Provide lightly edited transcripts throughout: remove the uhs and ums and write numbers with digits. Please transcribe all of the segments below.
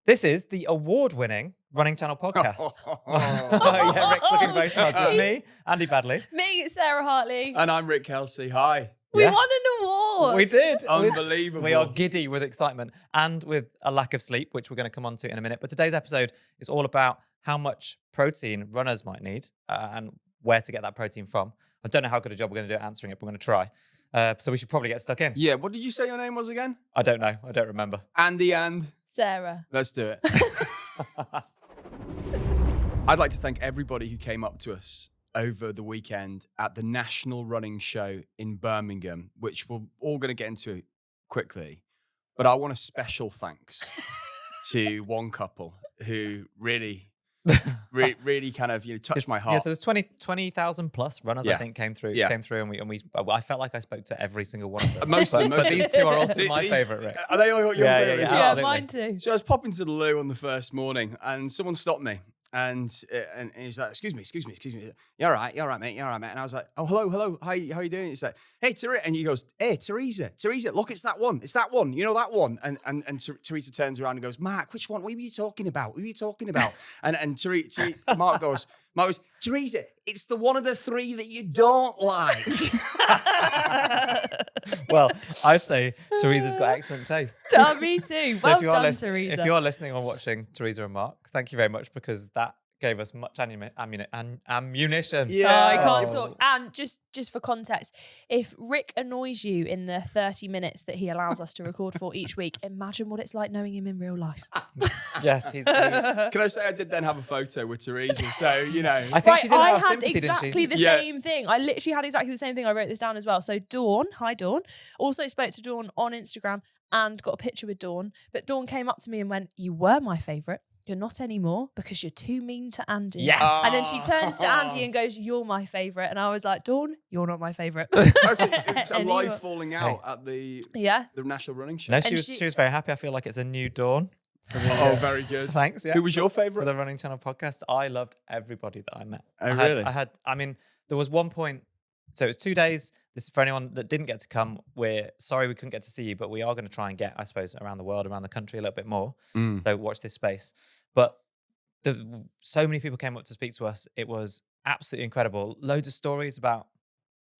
This is the award-winning Running Channel Podcast. Yeah, Rick's looking very smug. With me, Andy Baddeley. Me, Sarah Hartley. And I'm Rick Kelsey. Hi. We won an award. We did. Unbelievable. We are giddy with excitement and with a lack of sleep, which we're going to come on to in a minute. But today's episode is all about how much protein runners might need and where to get that protein from. I don't know how good a job we're going to do at answering it, but we're going to try. So we should probably get stuck in. Yeah, what did you say your name was again? I don't know. I don't remember. Andy and... Sarah. Let's do it. I'd like to thank everybody who came up to us over the weekend at the National Running Show in Birmingham, which we're all going to get into quickly. But I want a special thanks to one couple who really kind of touched my heart. Yeah, so there's 20,000 plus runners, I think, came through, and we. I felt like I spoke to every single one of them. Most of them. But these two are also my favourite, Rick. Are they all your favourite as well? Yeah, mine too. So I was popping to the loo on the first morning, and someone stopped me, and he's like, "Excuse me. You're all right, mate. And I was like, "Oh, hello. How you doing?" He's like, "Hey, Teresa," and he goes, "Hey, Teresa, look, it's that one. You know that one." And Teresa turns around and goes, "Mark, which one? What were you talking about? And Mark goes, "Teresa, it's the one of the three that you don't like." Well, I'd say Teresa's got excellent taste. Me too. So Well done, Teresa. If you are listening or watching, Teresa and Mark, thank you very much, because that gave us much ammunition. Yeah. I can't talk. And just for context, if Rick annoys you in the 30 minutes that he allows us to record for each week, imagine what it's like knowing him in real life. Yes, Can I say I did then have a photo with Teresa? So, I think she didn't have sympathy, exactly didn't she? the same thing. I literally had exactly the same thing. I wrote this down as well. So Dawn, hi Dawn, also spoke to Dawn on Instagram and got a picture with Dawn. But Dawn came up to me and went, "You were my favourite. You're not anymore because you're too mean to Andy." Yes. And then she turns to Andy and goes, "You're my favourite." And I was like, "Dawn, you're not my favourite." It's a live falling out at the National Running Show. No, she was very happy. I feel like it's a new dawn. Very good. Thanks. Yeah. Who was your For favourite? the Running Channel podcast, I loved everybody that I met. Oh, really? There was one point, so it was 2 days. This is for anyone that didn't get to come. We're sorry we couldn't get to see you, but we are going to try and get, I suppose, around the world, around the country a little bit more. So watch this space. But so many people came up to speak to us. It was absolutely incredible. Loads of stories about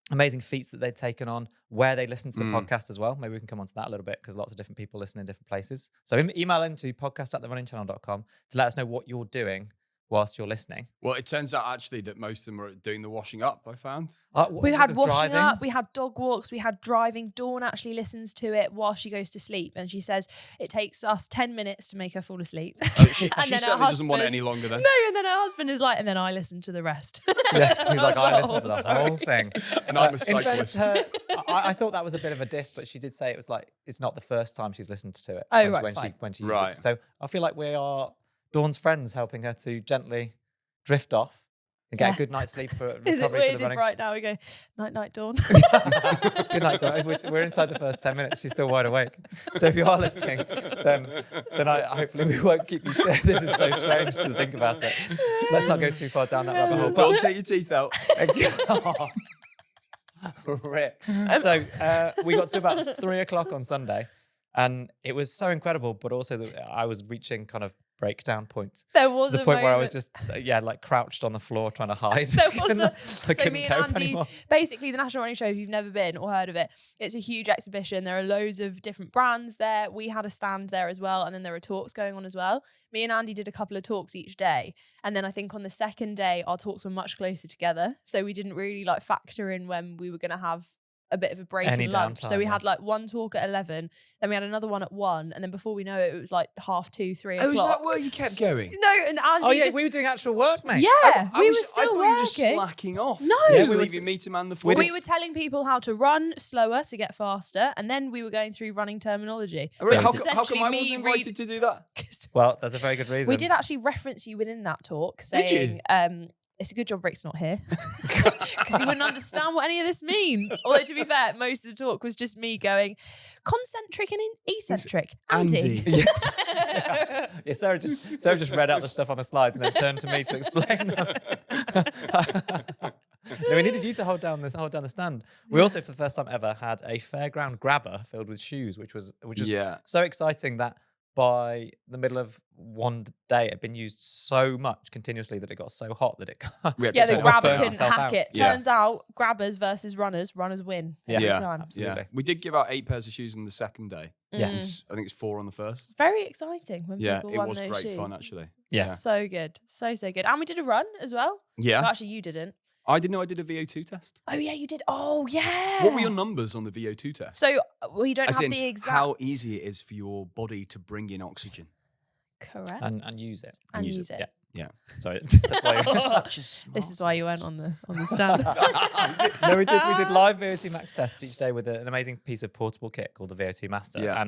amazing feats that they'd taken on, where they listened to the podcast as well. Maybe we can come on to that a little bit, because lots of different people listen in different places. So email into podcast@therunningchannel.com to let us know what you're doing whilst you're listening. Well, it turns out actually that most of them are doing the washing up, I found. We had washing up, we had dog walks, we had driving. Dawn actually listens to it while she goes to sleep, and she says it takes us 10 minutes to make her fall asleep. She certainly doesn't want it any longer then. No, and then her husband is like, and then I listen to the rest. Yeah, he's like, I listened to the whole thing. And I'm a cyclist. I thought that was a bit of a diss, but she did say it was like, it's not the first time she's listened to it. Oh, when she used it. So I feel like we are Dawn's friends, helping her to gently drift off and get a good night's sleep for recovery. Is it weird for the running. if right now we go, night, Dawn? Good night, Dawn. We're inside the first 10 minutes. She's still wide awake. So if you are listening, then hopefully we won't keep you. This is so strange to think about it. Let's not go too far down that rabbit hole. Don't take your teeth out. Rip. So we got to about 3 o'clock on Sunday, and it was so incredible, but also I was reaching kind of breakdown point. There was to the point where I was just like crouched on the floor trying to hide. There was I couldn't me and cope Andy, anymore. basically the National Running Show, if you've never been or heard of it, it's a huge exhibition. There are loads of different brands there. We had a stand there as well, and then there were talks going on as well. Me and Andy did a couple of talks each day, and then I think on the second day our talks were much closer together, so we didn't really like factor in when we were going to have a bit of a break in lunch. So we had like one talk at 11, then we had another one at 1, and then before we know it, it was like 2:30, 3 o'clock. Oh, is that where you kept going? No, and Andy we were doing actual work, mate. Yeah, we were I still thought working. you were just slacking off. No. You Yeah, just we were leaving me to man the fort. We were telling people how to run slower to get faster, and then we were going through running terminology. Rick, Which how is come I wasn't invited to do that? Well, there's a very good reason. We did actually reference you within that talk, saying, it's a good job Rick's not here, because he wouldn't understand what any of this means. Although, to be fair, most of the talk was just me going, concentric and eccentric. Andy. Yes. Yeah, Sarah just read out the stuff on the slides and then turned to me to explain. No, we needed you to hold down the stand. We also, for the first time ever, had a fairground grabber filled with shoes, which was so exciting that by the middle of one day, it had been used so much continuously that it got so hot that it the grabber burnt couldn't itself hack out. it. Turns out grabbers versus runners win every time. Absolutely. We did give out 8 pairs of shoes on the second day. Yes. I think it's 4 on the first. Very exciting when people it won was those great shoes. fun actually. Yeah. So good. So good. And we did a run as well. Yeah. Well, actually, you didn't. I didn't know I did a VO2 test. Oh, yeah, you did. Oh, yeah. What were your numbers on the VO2 test? So we don't As have in, the exact... how easy it is for your body to bring in oxygen. Correct. And use it. And use it. Yeah. Sorry. That's why Such a smart. This is why you went on the stand. No, we did live VO2 Max tests each day with an amazing piece of portable kit called the VO2 Master. Yeah.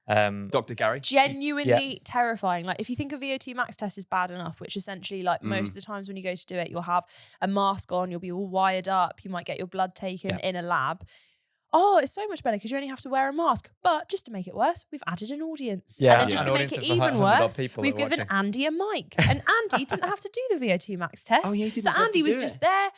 And Dr. Gary. Genuinely terrifying. Like, if you think a VO2 Max test is bad enough, which essentially, like, most of the times when you go to do it, you'll have a mask on, you'll be all wired up, you might get your blood taken in a lab. Oh, it's so much better because you only have to wear a mask. But just to make it worse, we've added an audience. Yeah, And then just an to make audience it of even 100 odd worse, people we've that were given watching. Andy a mic. And Andy didn't have to do the VO2 Max test. Oh, yeah, he didn't so have to Andy was do just it. there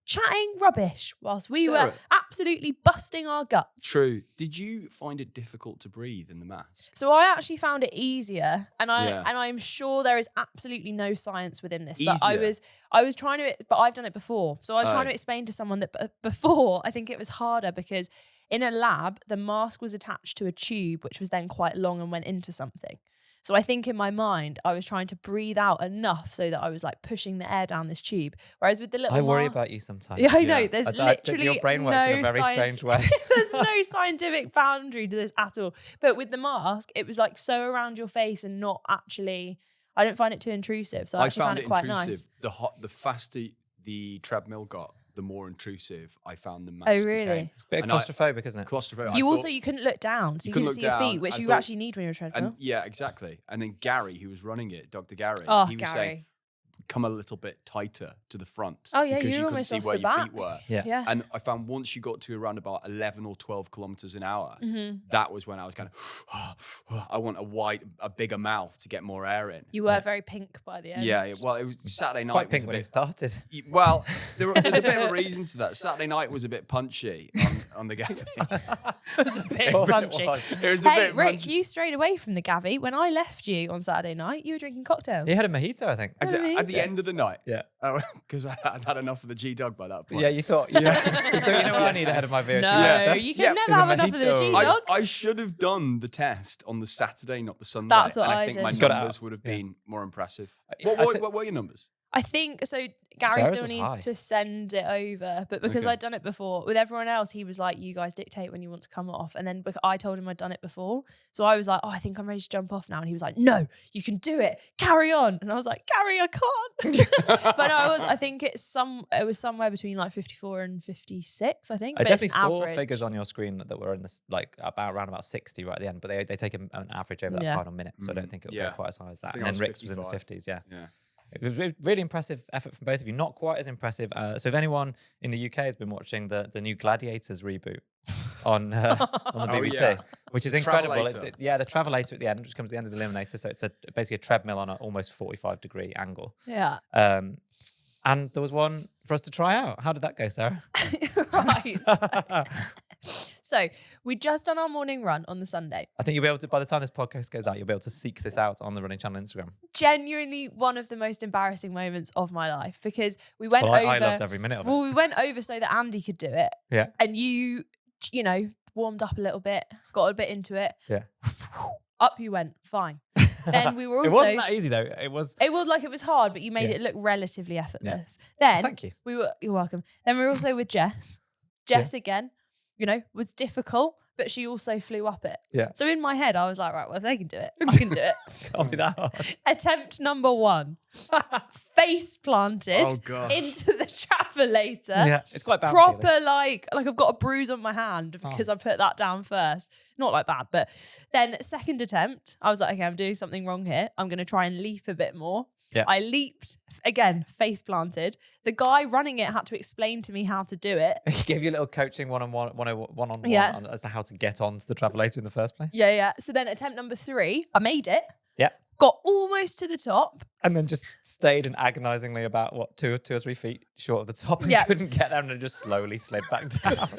chatting rubbish whilst we were Sarah. absolutely busting our guts. True. Did you find it difficult to breathe in the mask? So I actually found it easier, and Yeah. I'm sure there is absolutely no science within this. But Easier? I was trying to, but I've done it before. So I was trying Oh. to explain to someone that before I think it was harder because in a lab the mask was attached to a tube which was then quite long and went into something. So I think in my mind I was trying to breathe out enough so that I was like pushing the air down this tube. Whereas with the little I worry about you sometimes. Yeah, I know. Yeah. There's I think literally your brain works in a very strange way. There's no scientific boundary to this at all. But with the mask, it was like so around your face and not actually. I don't find it too intrusive, so I actually found it quite intrusive. nice. The faster the treadmill got, the more intrusive I found the mask. Oh, really? became. It's a bit And I- claustrophobic, isn't it? Claustrophobic. You I also thought- you couldn't look down, so you couldn't couldn't see look your feet, down. which I you thought- actually need when you're a treadmill. And yeah, exactly. And then Gary, who was running it, Dr. Gary, Oh, he was Gary. saying, come a little bit tighter to the front. Oh, yeah, because you you were couldn't almost see off where the your bat. feet were. Yeah. Yeah. And I found once you got to around about 11 or 12 kilometers an hour, Mm-hmm. that was when I was kind of, I want a bigger mouth to get more air in. You were very pink by the end. Yeah, well, it was Saturday night. Quite was pink a when it bit- started. Well, there's a bit of a reason to that. Saturday night was a bit punchy on the Gavi. It was a bit Of course it punchy. was. It was a Hey, bit Rick, punchy. you strayed away from the Gavi. When I left you on Saturday night, you were drinking cocktails. He had a mojito, I think. At the Amazing. end of the night. Yeah. Because I'd had enough of the G-Dog by that point. Yeah, you thought, you know what I need ahead of my VO2 No, Max test? you can Yeah, never is a have enough of the mojito. G-Dog. I should have done the test on the Saturday, not the Sunday. That's what and I I think did. my Got it numbers out. would have Yeah. been more impressive. I- What were your numbers? I think so. Gary Sarah's still was needs high. to send it over, but because Okay. I'd done it before with everyone else, he was like, "You guys dictate when you want to come off." And then I told him I'd done it before, so I was like, "Oh, I think I'm ready to jump off now." And he was like, "No, you can do it. Carry on." And I was like, "Gary, I can't." But no, I think it was somewhere between like 54 and 56. I think. I but it's definitely saw average. figures on your screen that were in this, like around about 60 right at the end, but they take an average over that Yeah. final minute, so I don't think it'll Yeah. go quite as high as that. I think And I then was Rick's was in the 55. 50s, yeah. Yeah. It was really impressive effort from both of you. Not quite as impressive. So if anyone in the UK has been watching the new Gladiators reboot on the BBC, yeah. which is incredible. Travelator. The Travelator at the end, which comes at the end of the Eliminator. So it's basically a treadmill on an almost 45-degree angle. Yeah. And there was one for us to try out. How did that go, Sarah? Right. So we'd just done our morning run on the Sunday. I think you'll be able to, by the time this podcast goes out, you'll be able to seek this out on the Running Channel Instagram. Genuinely one of the most embarrassing moments of my life because we went Well, over. I loved every minute of it. Well, we went over so that Andy could do it. Yeah. And you know, warmed up a little bit, got a bit into it. Yeah. Up you went. Fine. Then we were also. It wasn't that easy though. It was. It was hard, but you made Yeah. it look relatively effortless. Then Thank you. You're welcome. Then we were also with Jess. Jess again, was difficult, but she also flew up it. Yeah. So in my head, I was like, right, well, if they can do it, I can do it. Can't be that hard. Attempt number 1. Face planted Oh, God. into the travelator. Yeah, it's quite bouncy. Proper like I've got a bruise on my hand because I put that down first. Not like bad, but then second attempt, I was like, okay, I'm doing something wrong here. I'm going to try and leap a bit more. Yeah. I leaped again, face planted. The guy running it had to explain to me how to do it. He gave you a little coaching one-on-one Yeah. as to how to get onto the Travelator in the first place. Yeah. So then attempt number 3, I made it. Yeah. Got almost to the top. And then just stayed in agonizingly about, 2 or 3 feet short of the top and Yeah. couldn't get there and then just slowly slid back down.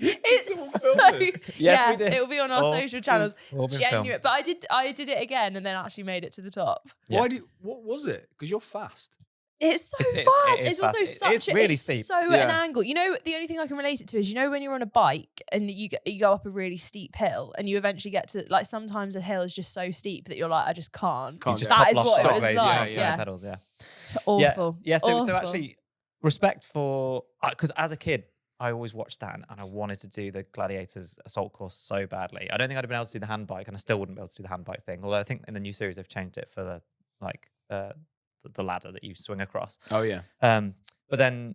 It It's Someone filmed this? Yes, we did. It'll be on our social channels. all been Genuine, filmed. but I did it again and then actually made it to the top. Yeah. What was it? Because you're fast. It's so It fast. is It's also fast. such It's really it's steep. so at an angle. You know, the only thing I can relate it to is, you know, when you're on a bike and you go up a really steep hill and you eventually get to, like, sometimes a hill is just so steep that you're like, I just can't. Can't just do it. That top is lost what it was sideways, like. yeah, pedals, Awful. Yeah. So Awful. actually, respect for, because as a kid, I always watched that and I wanted to do the Gladiators assault course so badly. I don't think I'd have been able to do the hand bike, and I still wouldn't be able to do the hand bike thing. Although I think in the new series they've changed it for the the ladder that you swing across. Oh yeah. But then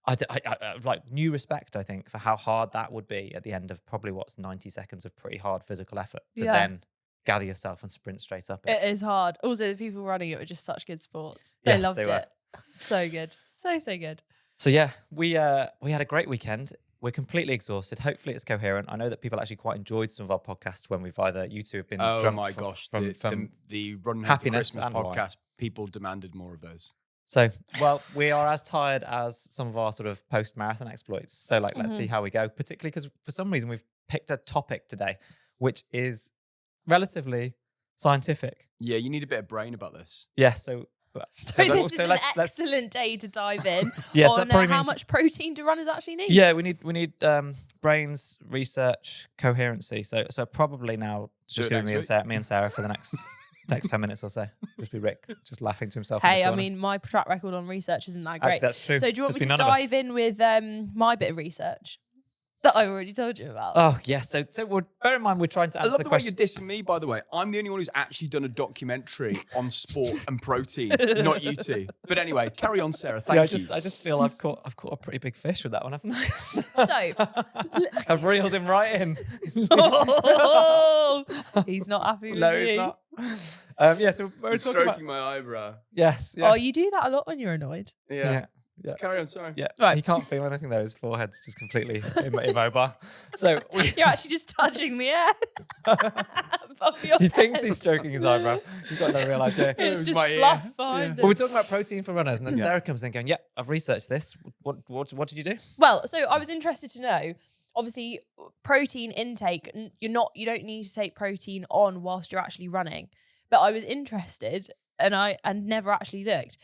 I like new respect, I think, for how hard that would be at the end of probably 90 seconds of pretty hard physical effort to then gather yourself and sprint straight up it. It is hard. Also, the people running it were just such good sports. They Yes, loved they were. it. So good. So good. So yeah, we had a great weekend. We're completely exhausted. Hopefully it's coherent. I know that people actually quite enjoyed some of our podcasts when you two have been Oh drunk my from, gosh. from The Run Home for happiness Christmas and wine. podcast, people demanded more of those. So, well, we are as tired as some of our sort of post-marathon exploits. So, like, let's see how we go, particularly because for some reason we've picked a topic today, which is relatively scientific. Yeah, you need a bit of brain about this. Yeah, so So this is an let's excellent day to dive in Yes, that on probably how means- much protein do runners actually need. yeah, we need brains, research, coherency. So probably now Do just it going to next me and Sarah for the next 10 minutes or so. Just be Rick just laughing to himself. Hey, in the I corner. mean, my track record on research isn't that great. Actually, that's true. So do you want me There's to been none of us. dive in with my bit of research that I already told you about? Oh yes. So bear in mind we're trying to I answer love the the way question. you're dissing me, by the way. I'm the only one who's actually done a documentary on sport and protein, not you two. But anyway, carry on, Sarah. Thank you. I just feel I've caught a pretty big fish with that one, haven't I? So, I've reeled him right in. he's not happy with No, you. he's not. Yeah, so we're I'm talking about stroking my eyebrow. yes. Oh, you do that a lot when you're annoyed. Yeah. Yeah. Carry on, sorry. Yeah, Right. He can't feel anything though. His forehead's just completely immobile. So You're actually just touching the air above your he thinks head. he's stroking his eyebrow. He's got no real idea. It's was just my ear. fluff behind But we're it. talking about protein for runners, and then Sarah comes in going, "Yep, I've researched this. What did you do?" Well, so I was interested to know, obviously, protein intake, you don't need to take protein on whilst you're actually running. But I was interested, and never actually looked,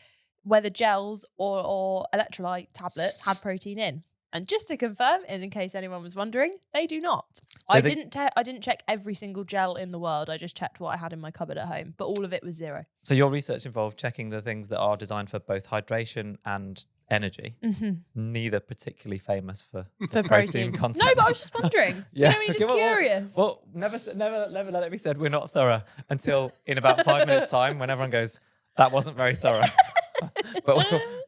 whether gels or electrolyte tablets had protein in. And just to confirm, and in case anyone was wondering, they do not. So I didn't check every single gel in the world. I just checked what I had in my cupboard at home, but all of it was 0. So your research involved checking the things that are designed for both hydration and energy. Neither particularly famous for protein content. No, but I was just wondering. Yeah. You know, you're just Okay, curious. Well, never let it be said we're not thorough until in about 5 minutes' time when everyone goes, that wasn't very thorough. but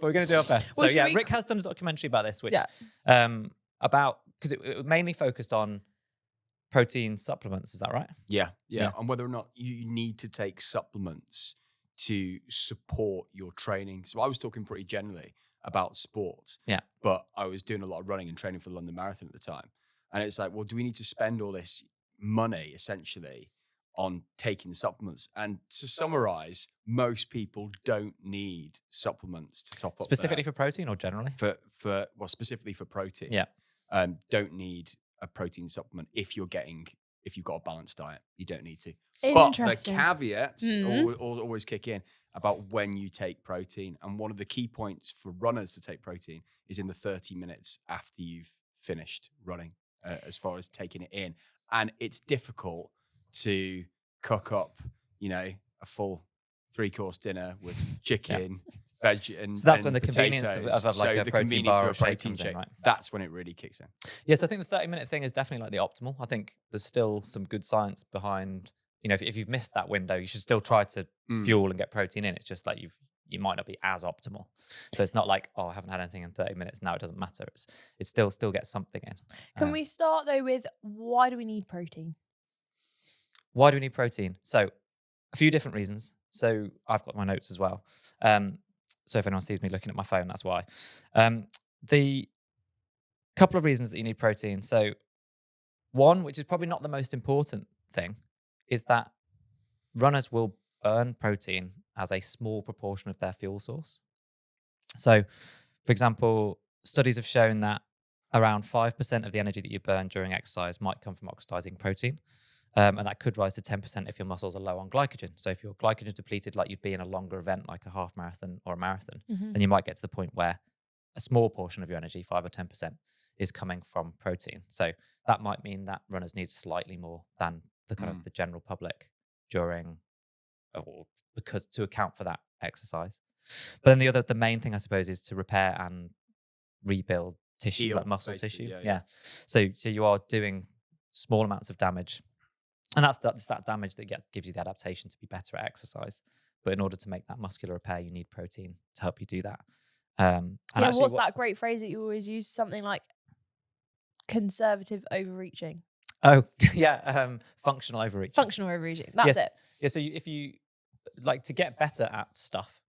we're going to do our best. Well, So yeah, should we- Rick has done a documentary about this, which Yeah. because it mainly focused on protein supplements. Is that right? Yeah. Yeah. And whether or not you need to take supplements to support your training. So I was talking pretty generally about sports. Yeah. But I was doing a lot of running and training for the London Marathon at the time. And it's like, well, do we need to spend all this money essentially on taking supplements? And to summarize, most people don't need supplements to top up Specifically for protein or generally? specifically for protein. Yeah. Don't need a protein supplement if you've got a balanced diet. You don't need to. But the Interesting. caveats always kick in about when you take protein. And one of the key points for runners to take protein is in the 30 minutes after you've finished running, as far as taking it in. And it's difficult to cook up, a full 3-course dinner with chicken, veg, and So that's when and the convenience potatoes. of like So a the protein convenience bar of or a shake protein comes in, shake, right? that's when it really kicks in. Yes, I think the 30-minute thing is definitely like the optimal. I think there's still some good science behind, if you've missed that window, you should still try to fuel and get protein in. It's just like you might not be as optimal. So it's not like, oh, I haven't had anything in 30 minutes. Now it doesn't matter. It still gets something in. Can we start though with, why do we need protein? Why do we need protein? So a few different reasons. So I've got my notes as well. So if anyone sees me looking at my phone, that's why. The couple of reasons that you need protein. So one, which is probably not the most important thing, is that runners will burn protein as a small proportion of their fuel source. So, for example, studies have shown that around 5% of the energy that you burn during exercise might come from oxidizing protein. And that could rise to 10% if your muscles are low on glycogen. So if your glycogen is depleted, like you'd be in a longer event, like a half marathon or a marathon, then you might get to the point where a small portion of your energy, 5 or 10%, is coming from protein. So that might mean that runners need slightly more than the kind of the general public during, or because to account for that exercise. But then the main thing, I suppose, is to repair and rebuild tissue, Heal, like muscle basically, tissue. yeah. So you are doing small amounts of damage. And that's that damage that gives you the adaptation to be better at exercise. But in order to make that muscular repair, you need protein to help you do that. And what's that great phrase that you always use? Something like conservative overreaching. Oh, yeah. Functional overreaching. Functional overreaching. That's it. Yeah. So if you like to get better at stuff,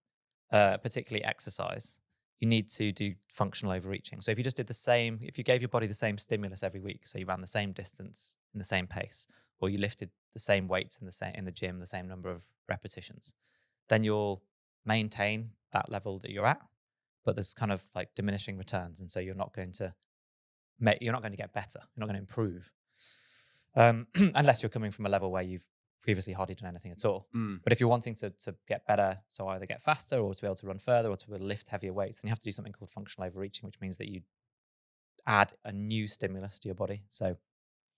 particularly exercise, you need to do functional overreaching. So if you just did if you gave your body the same stimulus every week, so you ran the same distance in the same pace, or you lifted the same weights in the gym, the same number of repetitions, then you'll maintain that level that you're at. But there's kind of like diminishing returns, and so you're not going to get better. You're not going to improve, unless you're coming from a level where you've previously hardly done anything at all. But if you're wanting to get better, so either get faster or to be able to run further or to be able to lift heavier weights, then you have to do something called functional overreaching, which means that you add a new stimulus to your body. So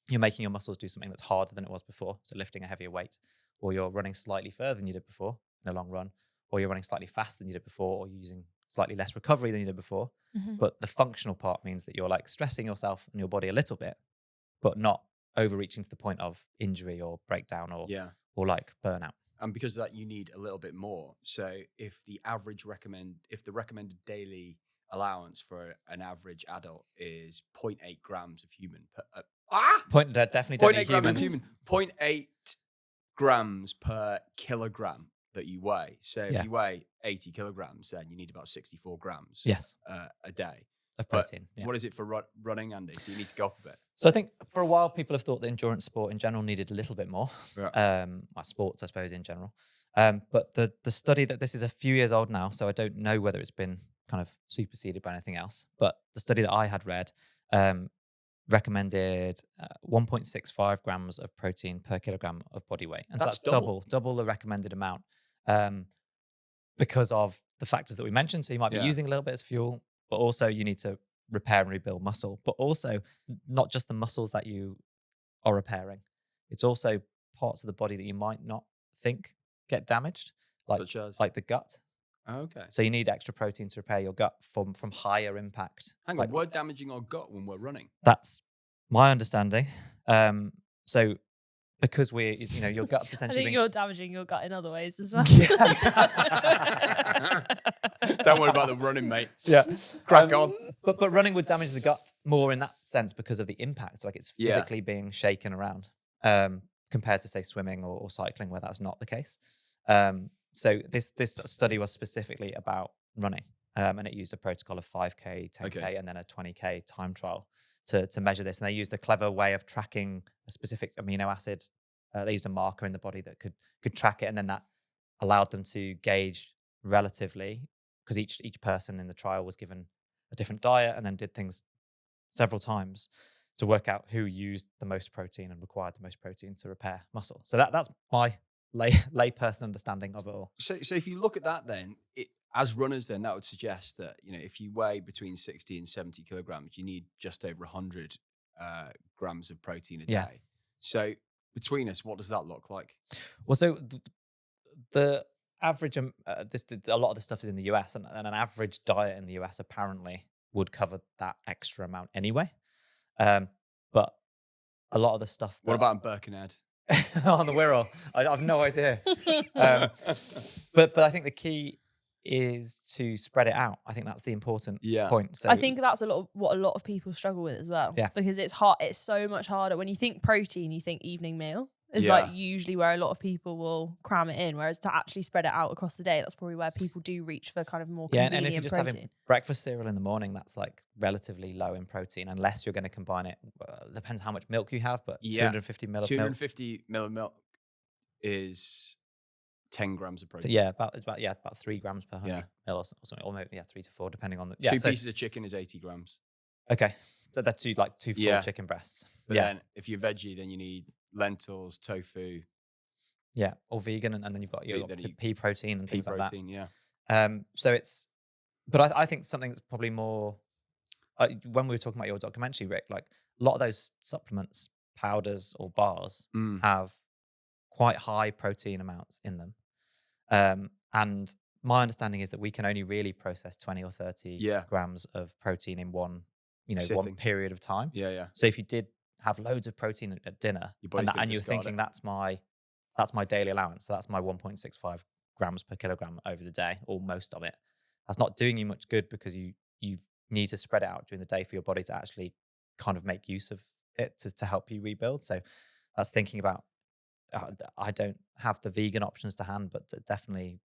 you're making your muscles do something that's harder than it was before, so lifting a heavier weight, or you're running slightly further than you did before in a long run, or you're running slightly faster than you did before, or you're using slightly less recovery than you did before. But the functional part means that you're like stressing yourself and your body a little bit, but not overreaching to the point of injury or breakdown or like burnout. And because of that, you need a little bit more. So if the recommended daily allowance for an average adult is 0.8 grams of human Definitely don't need humans. 0.8 grams per kilogram that you weigh. So if you weigh 80 kilograms, then you need about 64 grams a day of protein. What is it for running, Andy? So you need to go up a bit. So I think for a while, people have thought that endurance sport in general needed a little bit more. Sports, I suppose, in general. But the study this is a few years old now, so I don't know whether it's been kind of superseded by anything else. But the study that I had read recommended 1.65 grams of protein per kilogram of body weight. And that's so that's double the recommended amount because of the factors that we mentioned. So you might be using a little bit as fuel, but also you need to repair and rebuild muscle, but also not just the muscles that you are repairing. It's also parts of the body that you might not think get damaged, Such as? like the gut. Oh, okay. So you need extra protein to repair your gut from higher impact. Hang on, we're damaging our gut when we're running. That's my understanding. So because your gut's essentially. I think you're damaging your gut in other ways as well. Don't worry about the running, mate. Yeah, crack on. But running would damage the gut more in that sense because of the impact. Like it's physically being shaken around compared to say swimming or cycling where that's not the case. So this study was specifically about running, and it used a protocol of 5K, 10K, and then a 20K time trial to measure this. And they used a clever way of tracking a specific amino acid. They used a marker in the body that could track it, and then that allowed them to gauge relatively, because each person in the trial was given a different diet and then did things several times to work out who used the most protein and required the most protein to repair muscle. So that's my layperson understanding of it all. So if you look at that, then as runners, then that would suggest that if you weigh between 60 and 70 kilograms, you need just over 100 grams of protein a day. So between us, what does that look like? Well, so the average, a lot of the stuff is in the US, and an average diet in the US apparently would cover that extra amount anyway. But a lot of the stuff. What about in Birkenhead? On the Wirral, I have no idea. But I think the key is to spread it out. I think that's the important point. So I think that's what a lot of people struggle with as well. Yeah. Because it's hard. It's so much harder. When you think protein, you think evening meal. Is like usually where a lot of people will cram it in. Whereas to actually spread it out across the day, that's probably where people do reach for kind of more convenient and if you're just protein. having breakfast cereal in the morning, that's like relatively low in protein, unless you're going to combine it. Depends how much milk you have, but 250 ml of milk. 250 ml of milk is 10 grams of protein. So about 3 grams per 100 ml or something, or maybe 3 to 4, depending on the. Two pieces of chicken is 80 grams. Okay, they're two full Yeah. chicken breasts. But yeah. then if you're veggie, then you need lentils, tofu, Yeah, or vegan, and then you've got your pea protein and pea things protein. like Yeah. that. So it's, but I think something that's probably more, when we were talking about your documentary, Rick, like a lot of those supplements, powders or bars have quite high protein amounts in them. And my understanding is that we can only really process 20 or 30 grams of protein in one period of time. Yeah, yeah. So if you did have loads of protein at dinner and you're thinking that's my daily allowance, so that's my 1.65 grams per kilogram over the day, or most of it, that's not doing you much good, because you need to spread it out during the day for your body to actually kind of make use of it to help you rebuild. So that's thinking about, I don't have the vegan options to hand, but definitely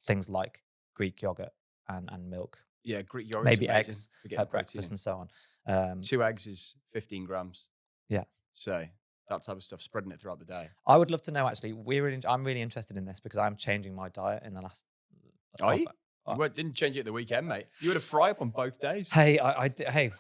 things like Greek yogurt and milk. Yeah, Greek yogurt. Maybe eggs at breakfast and so on. 2 eggs is 15 grams. Yeah. So that type of stuff, spreading it throughout the day. I would love to know, actually, I'm really interested in this, because I'm changing my diet in the last... Are you? You didn't change it at the weekend, mate. You had a fry up on both days. Hey, hey,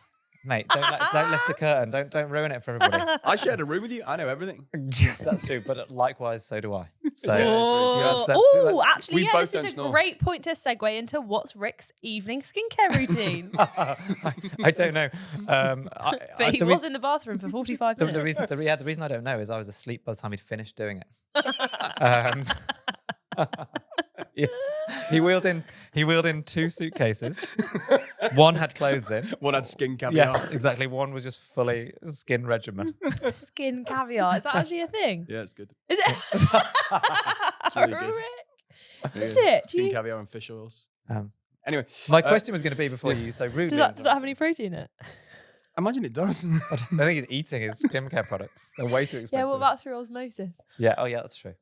mate, don't lift the curtain. Don't ruin it for everybody. I shared a room with you. I know everything. Yes, that's true. But likewise, so do I. So, actually, this is a great point to segue into what's Rick's evening skincare routine. I don't know. But he was in the bathroom for 45 minutes. The reason I don't know is I was asleep by the time he'd finished doing it. Yeah. He wheeled in 2 suitcases. One had clothes in. One had skin caviar. Yes, exactly. One was just fully skin regimen. Skin caviar. Is that actually a thing? Yeah, it's good. Is it? It's really good. Is it? Skin caviar and fish oils. Anyway, my question was going to be before you so rudely. Does that have any protein in it? I imagine it does. I think he's eating his skincare products. They're way too expensive. Yeah, what about through osmosis? Yeah. Oh, yeah, that's true.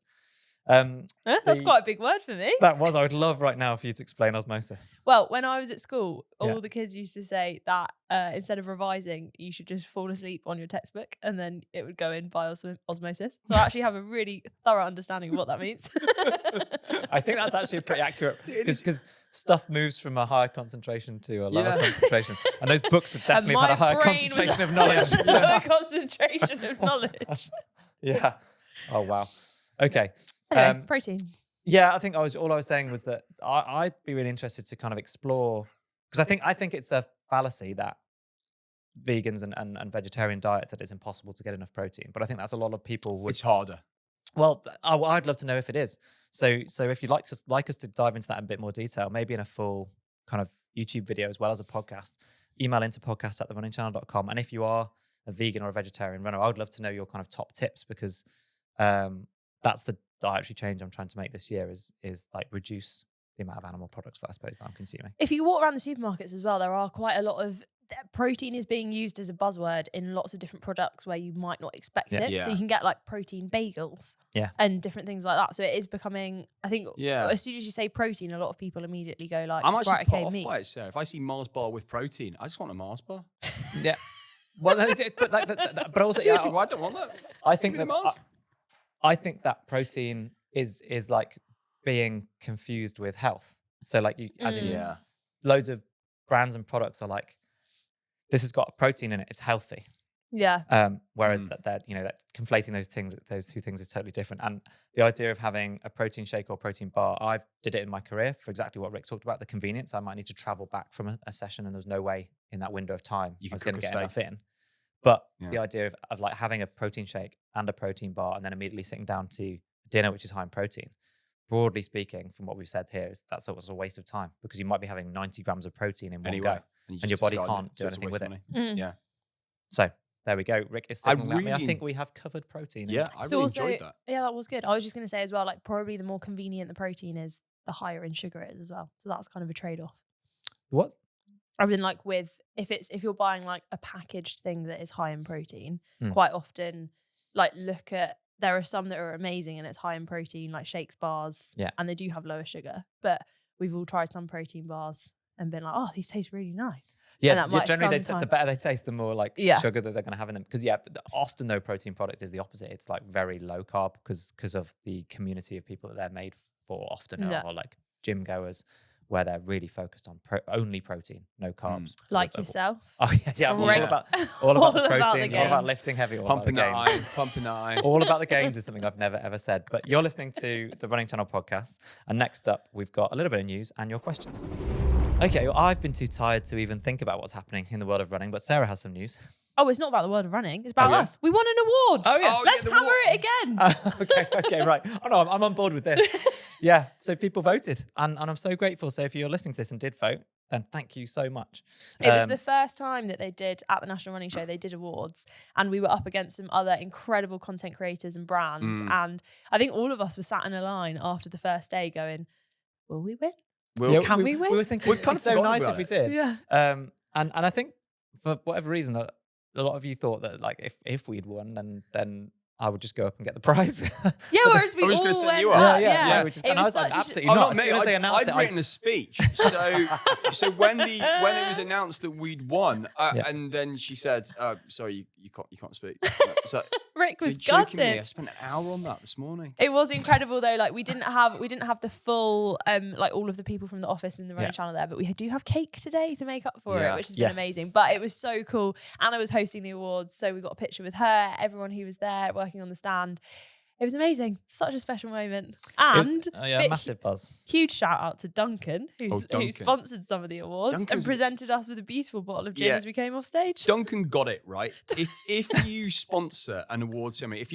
That's quite a big word for me. That was. I would love right now for you to explain osmosis. Well, when I was at school, all the kids used to say that instead of revising, you should just fall asleep on your textbook, and then it would go in by osmosis. So I actually have a really thorough understanding of what that means. I think that's actually pretty accurate, because stuff moves from a higher concentration to a lower concentration, and those books would definitely have had a higher concentration of knowledge. Lower concentration of knowledge. Yeah. Oh wow. Okay. Anyway, protein. Yeah, I think all I was saying was that I'd be really interested to kind of explore, because I think it's a fallacy that vegans and vegetarian diets, that it's impossible to get enough protein. But I think that's a lot of people would. It's harder. Well, I'd love to know if it is. So if you'd like us to dive into that in a bit more detail, maybe in a full kind of YouTube video as well as a podcast, email into podcast@therunningchannel.com. And if you are a vegan or a vegetarian runner, I would love to know your kind of top tips, because that's the dietary change I'm trying to make this year, is like reduce the amount of animal products that I suppose that I'm consuming. If you walk around the supermarkets as well, there are quite a lot of protein is being used as a buzzword in lots of different products where you might not expect it. Yeah. So you can get like protein bagels and different things like that. So it is becoming, I think, as soon as you say protein, a lot of people immediately go like, I'm actually right, put okay, off meat. by it, Sarah. If I see Mars bar with protein, I just want a Mars bar. Yeah. Well, but also, seriously, I don't want that. I think that protein is like being confused with health. So like loads of brands and products are like, this has got protein in it, it's healthy. Yeah. Whereas that conflating those two things is totally different. And the idea of having a protein shake or protein bar, I did it in my career for exactly what Rick talked about, the convenience. I might need to travel back from a session, and there's no way in that window of time I was going to get enough in. But the idea of like having a protein shake and a protein bar, and then immediately sitting down to dinner, which is high in protein, broadly speaking, from what we've said here, is that's a waste of time, because you might be having 90 grams of protein in one go, and your body can't do anything with it. Yeah. So there we go. Rick is signaling at me. I think we have covered protein. Yeah, I really enjoyed that. Yeah, that was good. I was just going to say as well, like probably the more convenient the protein is, the higher in sugar it is as well. So that's kind of a trade-off. What? As in, like, if you're buying like a packaged thing that is high in protein, quite often, like, there are some that are amazing and it's high in protein, like shakes bars, and they do have lower sugar. But we've all tried some protein bars and been like, oh, these taste really nice. Yeah, generally the better they taste, the more like sugar that they're going to have in them. Because often though, protein product is the opposite. It's like very low carb because of the community of people that they're made for. Often are like gym goers where they're really focused on only protein, no carbs. Like yourself. Oh yeah, I'm all Right. about the All about protein, the all about gains. lifting heavy, all Pumping about the gains. pumping the iron. All about the gains is something I've never ever said. But you're listening to the Running Channel podcast, and next up we've got a little bit of news and your questions. Okay, well, I've been too tired to even think about what's happening in the world of running, but Sarah has some news. Oh, it's not about the world of running. It's about Oh, yeah? us. We won an award. Oh, yeah. Oh, Let's the hammer award. it again. Okay, right. Oh no, I'm on board with this. Yeah, so people voted, and I'm so grateful. So if you're listening to this and did vote, then thank you so much. It was the first time that they did at the National Running Show, they did awards, and we were up against some other incredible content creators and brands. And I think all of us were sat in a line after the first day going, will we win? Can we win? We were thinking We've it'd kind be of so forgotten nice about if we it. did. Yeah. And I think for whatever reason, a lot of you thought that like if we'd won, then I would just go up and get the prize. Yeah, whereas we I was all gonna set went you up. up. Yeah. Which is, It and I was was like, such a- absolutely Oh, not. not As me. soon as they announced I'd it, written a speech. So when it was announced that we'd won, and then she said, "Sorry, you can't speak." So, Rick was you're joking me. I gutted. spent an hour on that this morning. It was incredible though. Like we didn't have the full like all of the people from the office in the running Yeah. channel there, but we do have cake today to make up for it, which has been Yes. amazing. But it was so cool. Anna was hosting the awards, so we got a picture with her, everyone who was there working on the stand. It was amazing. Such a special moment. And bit- massive buzz. huge shout out to Duncan, who Duncan. sponsored some of the awards and Duncan's- presented us with a beautiful bottle of gin Yeah. as we came off stage. Duncan got it right. If you sponsor an award ceremony, if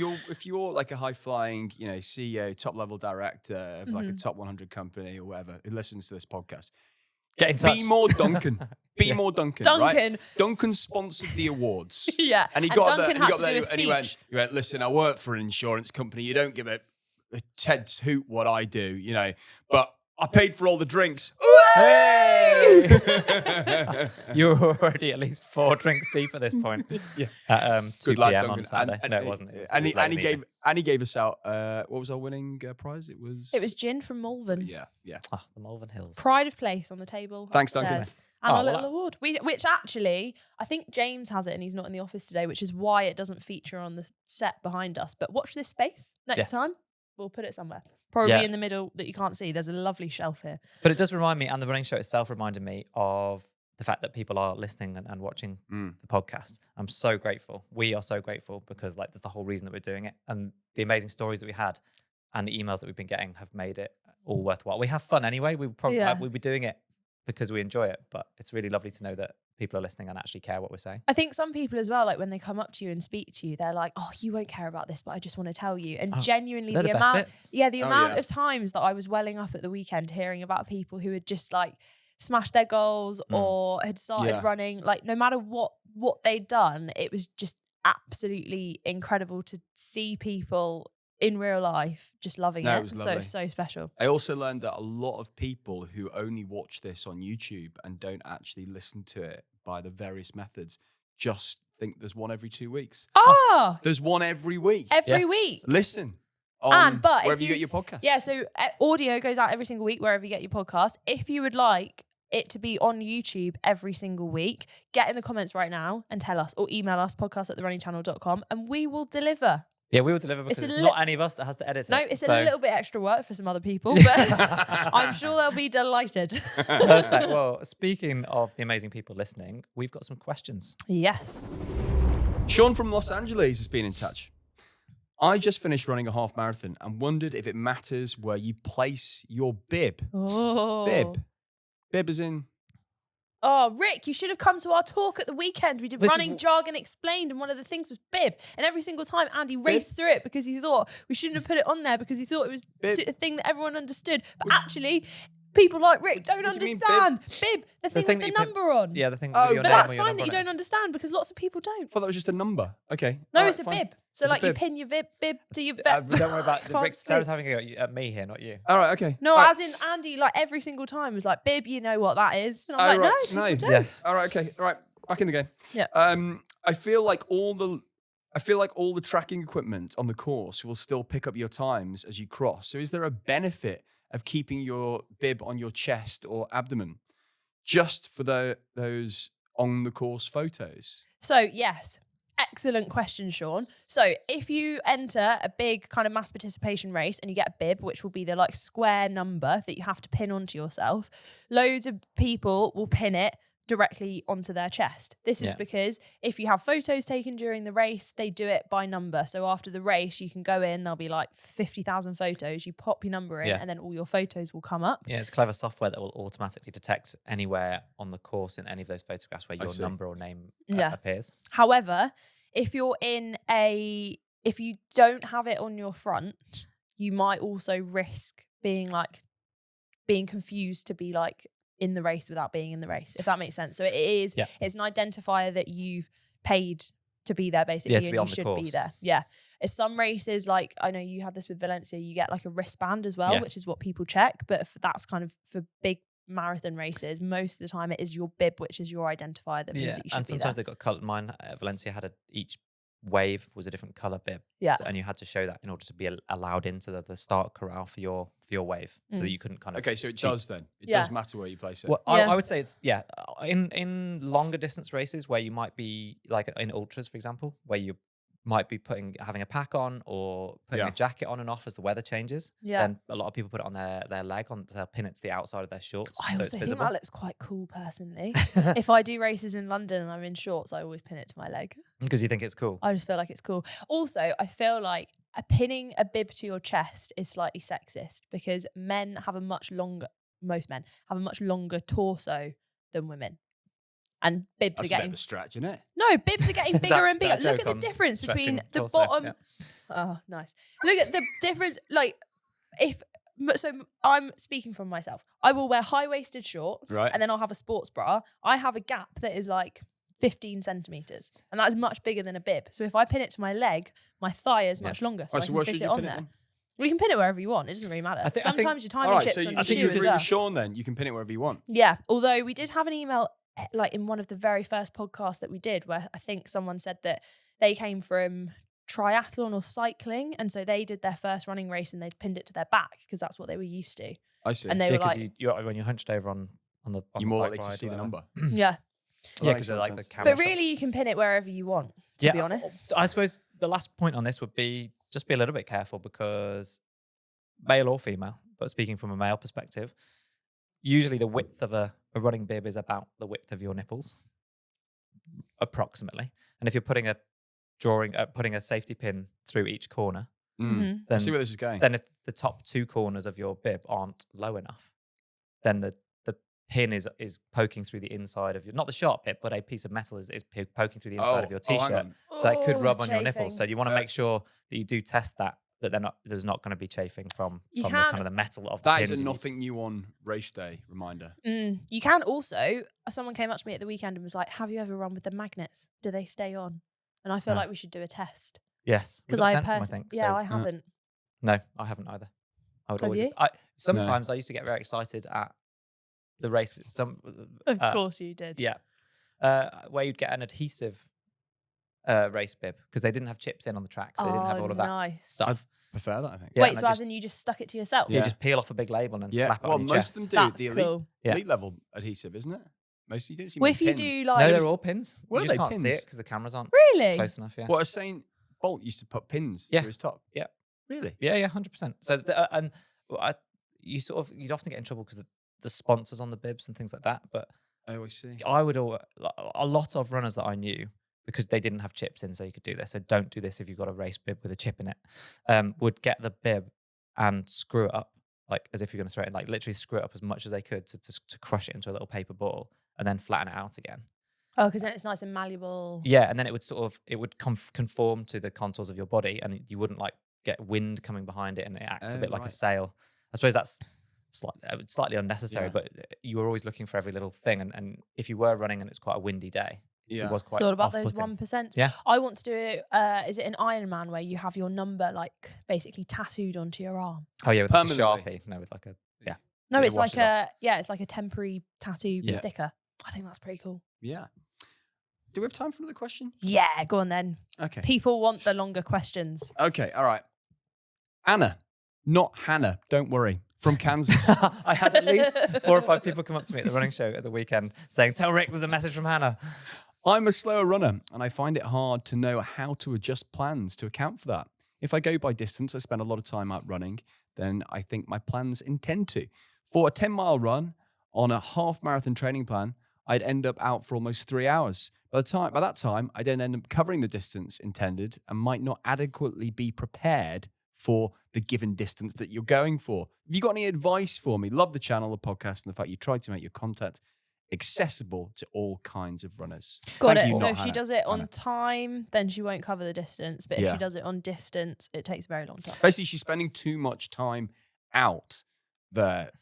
you're like a high flying, CEO, top level director of like a top 100 company or whatever who listens to this podcast, Get in touch. be more Duncan. Be more Duncan. Duncan. Right? Duncan sponsored the awards. Yeah. And he got Duncan there, had he got to there do a and he went, listen, I work for an insurance company. You don't give a Ted's hoot what I do, but I paid for all the drinks. Hey! You're already at least 4 drinks deep at this point. Yeah. At 2 Good lad, p.m. Duncan. on Saturday. No, it wasn't. It was And late in the he evening. gave us out. What was our winning prize? It was gin from Malvern. Yeah. Oh, the Malvern Hills. Pride of place on the table. Thanks, Duncan. upstairs. And Oh, our well, little award, which actually, I think James has it and he's not in the office today, which is why it doesn't feature on the set behind us. But watch this space next Yes. time. We'll put it somewhere. Probably Yeah. in the middle that you can't see. There's a lovely shelf here. But it does remind me, and the running show itself reminded me of the fact that people are listening and watching the podcast. I'm so grateful. We are so grateful because that's the whole reason that we're doing it. And the amazing stories that we had and the emails that we've been getting have made it all worthwhile. We have fun anyway. We probably we'd be doing it because we enjoy it, but it's really lovely to know that people are listening and actually care what we're saying. I think some people as well, like when they come up to you and speak to you, they're like, "Oh, you won't care about this, but I just want to tell you." And genuinely, they're the the best amount, bits. the amount yeah. of times that I was welling up at the weekend hearing about people who had just like smashed their goals or had started running, like no matter what they'd done, it was just absolutely incredible to see people in real life just loving No, it. it was So lovely. it's so special. I also learned that a lot of people who only watch this on YouTube and don't actually listen to it by the various methods just think there's one every 2 weeks. Oh, There's one every week. every Yes. week. Listen. On But if wherever you you- get your podcast. Yeah, so audio goes out every single week wherever you get your podcast. If you would like it to be on YouTube every single week, get in the comments right now and tell us or email us podcast@therunningchannel.com and we will deliver. Yeah, we will deliver because It's it's a not any of us that has to edit No, it. it's So- a little bit extra work for some other people, but I'm sure they'll be delighted. Perfect. Well, speaking of the amazing people listening, we've got some questions. Yes. Sean from Los Angeles has been in touch. I just finished running a half marathon and wondered if it matters where you place your bib. Oh. Bib as in... Oh, Rick, you should have come to our talk at the weekend. We did This is running jargon explained, and one of the things was bib. And every single time Andy raced through it because he thought we shouldn't have put it on there because he thought it was Bib. a thing that everyone understood. But actually, people like Rick don't What do you mean, understand. Bib, the thing thing with that the you put- number on. Yeah, the thing Oh, with your But name that's or your fine that number you on don't understand because lots of people don't. I thought that was just a number. Okay. No, All it's right, a fine. bib. So It's a like you bib. pin your bib to your it. bib. Don't worry about the Can't bricks. speak. Sarah's having a go at me here, not you. All right, okay. No, All right. as in Andy, like every single time was like, bib, you know what that is. And I'm Oh, like, right. no, people No. don't. Yeah. All right, okay. All right. Back in the game. Yeah. I feel like all the tracking equipment on the course will still pick up your times as you cross. So is there a benefit of keeping your bib on your chest or abdomen just for those on the course photos? So yes, Excellent question, Sean. So if you enter a big kind of mass participation race and you get a bib, which will be the like square number that you have to pin onto yourself, loads of people will pin it directly onto their chest. This is because if you have photos taken during the race, they do it by number. So after the race, you can go in, there'll be like 50,000 photos, you pop your number in and then all your photos will come up. Yeah, it's clever software that will automatically detect anywhere on the course in any of those photographs where your number or name appears. However, if you don't have it on your front, you might also risk being confused to be like in the race without being in the race, if that makes sense. So it's an identifier that you've paid to be there, basically, to be on you the should course. be there. Yeah. As some races, like I know you had this with Valencia, you get like a wristband as well, which is what people check. But that's kind of for big marathon races, most of the time it is your bib, which is your identifier that means that you should and be sometimes there. they got colored. Mine at Valencia had each wave was a different color bib, and you had to show that in order to be allowed into the start corral for your wave, so that you couldn't kind of so it does then it does matter where you place it. Well, I would say it's in longer distance races where you might be like in ultras, for example, where you might be having a pack on or putting a jacket on and off as the weather changes. Then a lot of people put it on their leg, they'll pin it to the outside of their shorts. I so also it's think visible. that looks quite cool personally. If I do races in London and I'm in shorts, I always pin it to my leg. Because you think it's cool. I just feel like it's cool. Also, I feel like pinning a bib to your chest is slightly sexist because most men have a much longer torso than women. And bibs That's are getting a bit of a stretch, isn't it? No, bibs are getting bigger and bigger. that Look joke at the on difference between the torso, bottom. yeah. Oh, nice. Look at the difference. Like, so I'm speaking from myself. I will wear high-waisted shorts, and then I'll have a sports bra. I have a gap that is like 15 centimeters, and that is much bigger than a bib. So if I pin it to my leg, my thigh is much longer, so I can fit it on there. Well, you can pin it wherever you want. It doesn't really matter. Sometimes your timing chips on your shoe. So you agree as well. with Sean then? You can pin it wherever you want. Yeah. Although we did have an email, like in one of the very first podcasts that we did, where I think someone said that they came from triathlon or cycling, and so they did their first running race and they'd pinned it to their back because that's what they were used to. I see. And they were like, when you're hunched over on the you're more likely to see the number. Yeah. Because they're like the camera. But really, you can pin it wherever you want. To be honest, I suppose the last point on this would be just be a little bit careful because male or female, but speaking from a male perspective, usually the width of a running bib is about the width of your nipples, approximately. And if you're putting a safety pin through each corner, then I see where this is going. Then if the top two corners of your bib aren't low enough, then the pin is poking through the inside of your, not the sharp bit, but a piece of metal is poking through the inside of your t-shirt. So that could rub on your nipples. So you want to make sure that you do test that there's not going to be chafing from the kind of the metal of the that pins. That is a nothing new on race day reminder. You can also, someone came up to me at the weekend and was like, have you ever run with the magnets? Do they stay on? And I feel like we should do a test. Yes. Because I think. Yeah, so, I haven't. No, I haven't either. I would Have always. you? Sometimes I used to get very excited at the race. Of course you did. Yeah. Where you'd get an adhesive race bib because they didn't have chips in on the track, so they didn't have all of that stuff. I prefer that, I think. Yeah, wait, so as in you just stuck it to yourself? You just peel off a big label and slap it on your chest. Most of them do That's the elite level adhesive, isn't it? Most you don't see. Well, if you pins. do like, no, they're all pins. Were You just they can't see pins? it because the cameras aren't really close enough. Yeah. What, Usain Bolt used to put pins through his top? Yeah. Really? Yeah, 100%. So you'd often get in trouble because the sponsors on the bibs and things like that. But I always see. a lot of runners that I knew, because they didn't have chips in, so you could do this. So don't do this if you've got a race bib with a chip in it. Would get the bib and screw it up, like as if you're going to throw it, like literally screw it up as much as they could to crush it into a little paper ball and then flatten it out again. Oh, because then it's nice and malleable. Yeah, and then it would conform to the contours of your body, and you wouldn't like get wind coming behind it, and it acts a bit like a sail. I suppose that's slightly unnecessary, but you were always looking for every little thing, and if you were running and it's quite a windy day, it was quite. It's all about off-putting. those 1%. Yeah, I want to do it. Is it an Ironman where you have your number like basically tattooed onto your arm? Oh yeah, with like a Sharpie. No, with like a No, it it's like washes it's like a temporary tattoo sticker. I think that's pretty cool. Yeah. Do we have time for another question? Yeah, go on then. Okay. People want the longer questions. Okay, all right. Anna, not Hannah, don't worry, from Kansas. I had at least 4 or 5 people come up to me at the running show at the weekend saying, "Tell Rick there's a message from Hannah." I'm a slower runner, and I find it hard to know how to adjust plans to account for that. If I go by distance, I spend a lot of time out running, then I think my plans intend to. For a 10-mile run on a half marathon training plan, I'd end up out for almost 3 hours. By that time, I then end up covering the distance intended and might not adequately be prepared for the given distance that you're going for. Have you got any advice for me? Love the channel, the podcast, and the fact you try to make your content accessible to all kinds of runners. Got Thank it. you, So not if she Hannah. does it on Hannah. time, then she won't cover the distance. But if Yeah. she does it on distance, it takes a very long time. Basically, she's spending too much time out there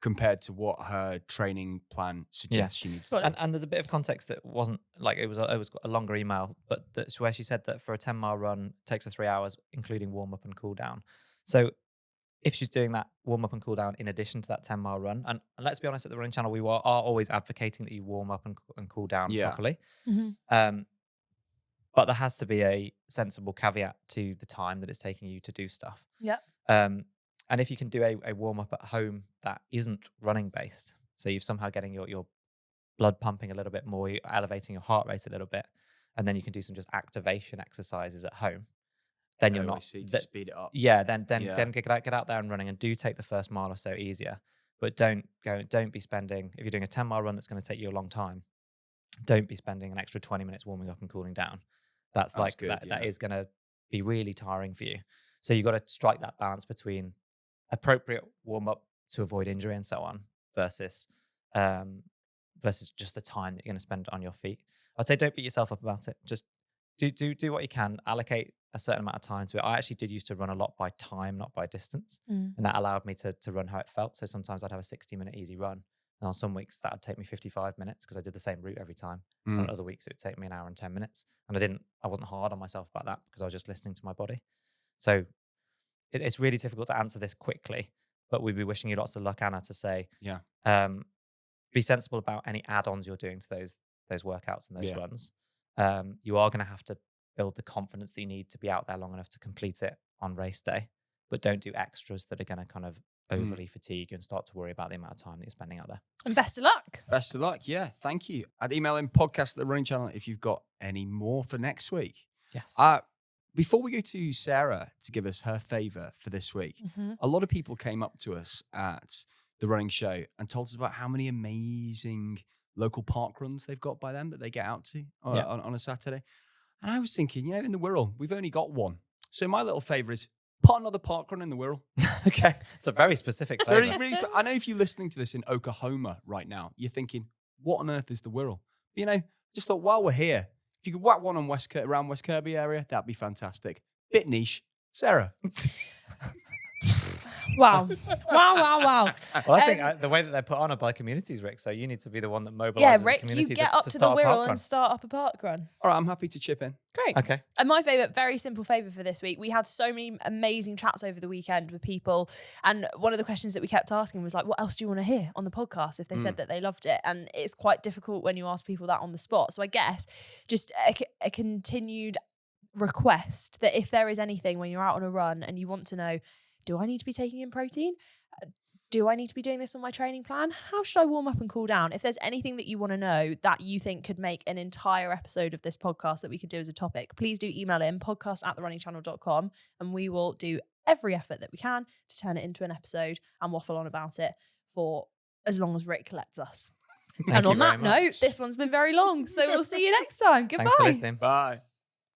compared to what her training plan suggests she needs to Got do. it. And there's a bit of context that wasn't like it was a longer email, but that's where she said that for a 10-mile run it takes her 3 hours, including warm up and cool down. So if she's doing that warm up and cool down in addition to that 10-mile run, and let's be honest, at the running channel, we are always advocating that you warm up and cool down properly. Mm-hmm. But there has to be a sensible caveat to the time that it's taking you to do stuff. Yep. And if you can do a warm up at home that isn't running based, so you're somehow getting your blood pumping a little bit more, you're elevating your heart rate a little bit, and then you can do some just activation exercises at home, then you're not to speed it up. yeah, then get out there and running, and do take the first mile or so easier. But don't be spending, if you're doing a 10-mile run that's going to take you a long time, don't be spending an extra 20 minutes warming up and cooling down. That's good, that is going to be really tiring for you. So you've got to strike that balance between appropriate warm up to avoid injury and so on versus just the time that you're going to spend on your feet. I'd say don't beat yourself up about it. Just do what you can. Allocate a certain amount of time to it. I actually did used to run a lot by time, not by distance. And that allowed me to run how it felt. So sometimes I'd have a 60-minute easy run. And on some weeks that would take me 55 minutes because I did the same route every time. And on other weeks it would take me an hour and 10 minutes. And I wasn't hard on myself about that because I was just listening to my body. So it's really difficult to answer this quickly, but we'd be wishing you lots of luck, Anna, to say, be sensible about any add-ons you're doing to those workouts and those runs. You are going to have to build the confidence that you need to be out there long enough to complete it on race day, but don't do extras that are going to kind of overly fatigue you and start to worry about the amount of time that you're spending out there. And best of luck. Best of luck. Yeah, thank you. I'd email in podcast at the running channel if you've got any more for next week. Yes. Before we go to Sarah to give us her favour for this week, a lot of people came up to us at the running show and told us about how many amazing local park runs they've got by them that they get out to on a Saturday. And I was thinking, in the Wirral, we've only got one. So my little favour is put another park run in the Wirral. Okay. It's a very specific favour. I know if you're listening to this in Oklahoma right now, you're thinking, what on earth is the Wirral? But, just thought while we're here, if you could whack one on around West Kirby area, that'd be fantastic. Bit niche. Sarah. Wow. Well, I think the way that they're put on are by communities, Rick. So you need to be the one that mobilises Rick, the communities you get up to the start a park Wirral run. and start up a park run. All right, I'm happy to chip in. Great. Okay. And my very simple favour for this week, we had so many amazing chats over the weekend with people. And one of the questions that we kept asking was like, what else do you want to hear on the podcast if they said that they loved it? And it's quite difficult when you ask people that on the spot. So I guess just a continued request that if there is anything when you're out on a run and you want to know, do I need to be taking in protein? Do I need to be doing this on my training plan? How should I warm up and cool down? If there's anything that you want to know that you think could make an entire episode of this podcast that we could do as a topic, please do email in podcast@therunningchannel.com and we will do every effort that we can to turn it into an episode and waffle on about it for as long as Rick lets us. And on that note, this one's been very long. So we'll see you next time. Goodbye. Thanks for listening. Bye.